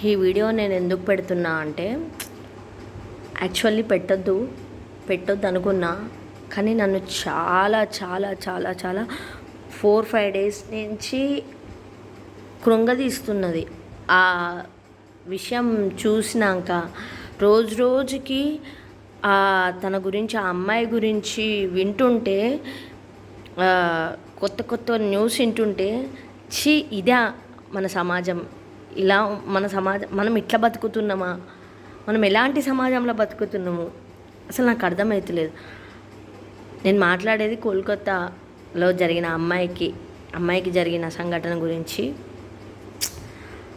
ఈ వీడియో నేను ఎందుకు పెడుతున్నా అంటే యాక్చువల్లీ పెట్టొద్దు అనుకున్నా, కానీ నన్ను చాలా చాలా చాలా చాలా 4-5 డేస్ నుంచి కృంగదీస్తున్నది ఆ విషయం చూసినాక. రోజుకి తన గురించి, ఆ అమ్మాయి గురించి వింటుంటే, కొత్త న్యూస్ వింటుంటే, ఇదా మన సమాజం, ఇలా మనం ఇట్లా బతుకుతున్నామా, మనం ఎలాంటి సమాజంలో బతుకుతున్నాము అసలు నాకు అర్థమవుతలేదు. నేను మాట్లాడేది కోల్కతాలో జరిగిన అమ్మాయికి జరిగిన సంఘటన గురించి.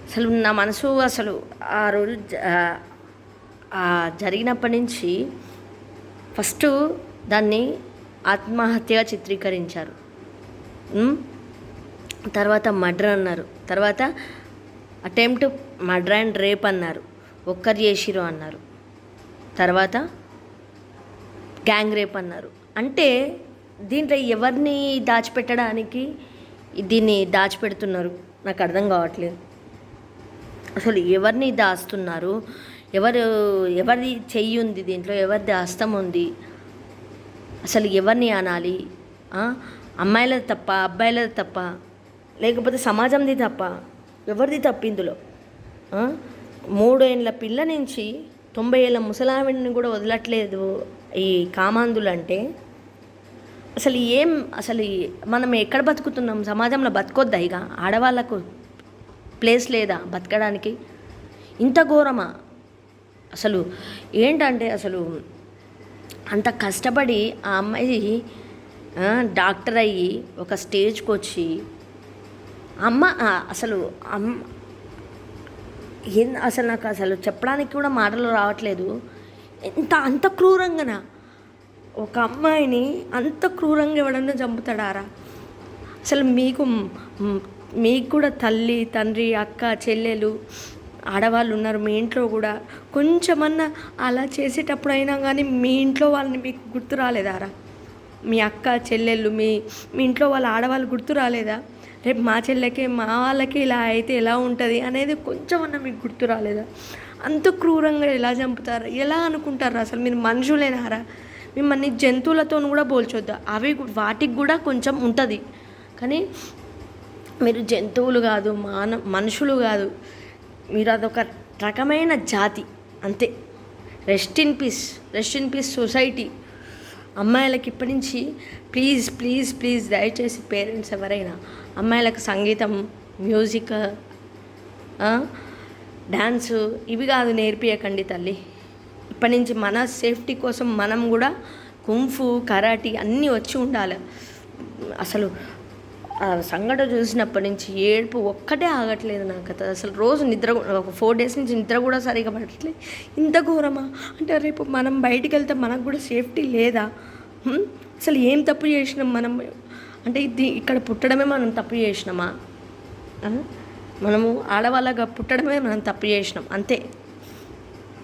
అసలు నా మనసు అసలు ఆ రోజు జరిగినప్పటి నుంచి ఫస్ట్ దాన్ని ఆత్మహత్యగా చిత్రీకరించారు, తర్వాత మర్డర్ అన్నారు, తర్వాత అటెంప్ట్ మర్డర్ అండ్ రేప్ అన్నారు, ఒక్కరు చేసిరు అన్నారు, తర్వాత గ్యాంగ్ రేప్ అన్నారు. అంటే దీంట్లో ఎవరిని దాచిపెట్టడానికి దీన్ని దాచిపెడుతున్నారు నాకు అర్థం కావట్లేదు. అసలు ఎవరిని దాస్తున్నారు, ఎవరిది చెయ్యి ఉంది దీంట్లో, ఎవరిది హస్తం ఉంది, అసలు ఎవరిని అనాలి? అమ్మాయిలది తప్ప, అబ్బాయిలది తప్ప, లేకపోతే సమాజంది తప్ప, ఎవరిది తప్ప ఇందులో? 3 ఏళ్ళ పిల్ల నుంచి 90 ఏళ్ళ ముసలావిడిని కూడా వదలట్లేదు ఈ కామాంధులు. అంటే అసలు మనం ఎక్కడ బతుకుతున్నాం? సమాజంలో బతకొద్దా? ఇక ఆడవాళ్ళకు ప్లేస్ లేదా బతకడానికి? ఇంత ఘోరమా? అసలు ఏంటంటే, అసలు అంత కష్టపడి ఆ అమ్మాయి డాక్టర్ అయ్యి ఒక స్టేజ్కి వచ్చి అసలు నాకు అసలు చెప్పడానికి కూడా మాటలు రావట్లేదు. అంత క్రూరంగానా ఒక అమ్మాయిని అంత క్రూరంగా ఎవడన్నా చంపుతాడారా? అసలు మీకు కూడా తల్లి, తండ్రి, అక్క, చెల్లెలు, ఆడవాళ్ళు ఉన్నారు మీ ఇంట్లో కూడా. కొంచెమన్నా అలా చేసేటప్పుడు అయినా కానీ మీ ఇంట్లో వాళ్ళని మీకు గుర్తు రాలేదారా? మీ అక్క, చెల్లెళ్ళు, మీ ఇంట్లో వాళ్ళ ఆడవాళ్ళు గుర్తు రాలేదా? రేపు మా చెల్లెకే, మా వాళ్ళకి ఇలా అయితే ఎలా ఉంటుంది అనేది కొంచెమన్నా మీకు గుర్తు రాలేదా? అంత క్రూరంగా ఎలా చంపుతారు? ఎలా అనుకుంటారు? అసలు మీరు మనుషులేనారా? మిమ్మల్ని జంతువులతో కూడా పోల్చొద్దు, వాటికి కూడా కొంచెం ఉంటుంది, కానీ మీరు జంతువులు కాదు, మనుషులు కాదు, మీరు అదొక రకమైన జాతి అంతే. Rest in peace society. అమ్మాయిలకి ఇప్పటి నుంచి ప్లీజ్ దయచేసి పేరెంట్స్ ఎవరైనా అమ్మాయిలకు సంగీతం, మ్యూజిక్, డ్యాన్సు ఇవి కాదు నేర్పియకండి తల్లి. ఇప్పటి నుంచి మన సేఫ్టీ కోసం మనం కూడా కుంఫు, కరాటీ అన్నీ వచ్చి ఉండాలి. అసలు సంఘటన చూసినప్పటి నుంచి ఏడుపు ఒక్కటే ఆగట్లేదు నాకు. అసలు రోజు ఒక 4 డేస్ నుంచి నిద్ర కూడా సరిగా పడట్లేదు. ఇంత ఘోరమా? అంటే రేపు మనం బయటికి వెళ్తే మనకు కూడా సేఫ్టీ లేదా? అసలు ఏం తప్పు చేసినాం మనం? అంటే ఇక్కడ పుట్టడమే మనం తప్పు చేసినామా? మనము ఆడవాళ్ళగా పుట్టడమే మనం తప్పు చేసినాం అంతే.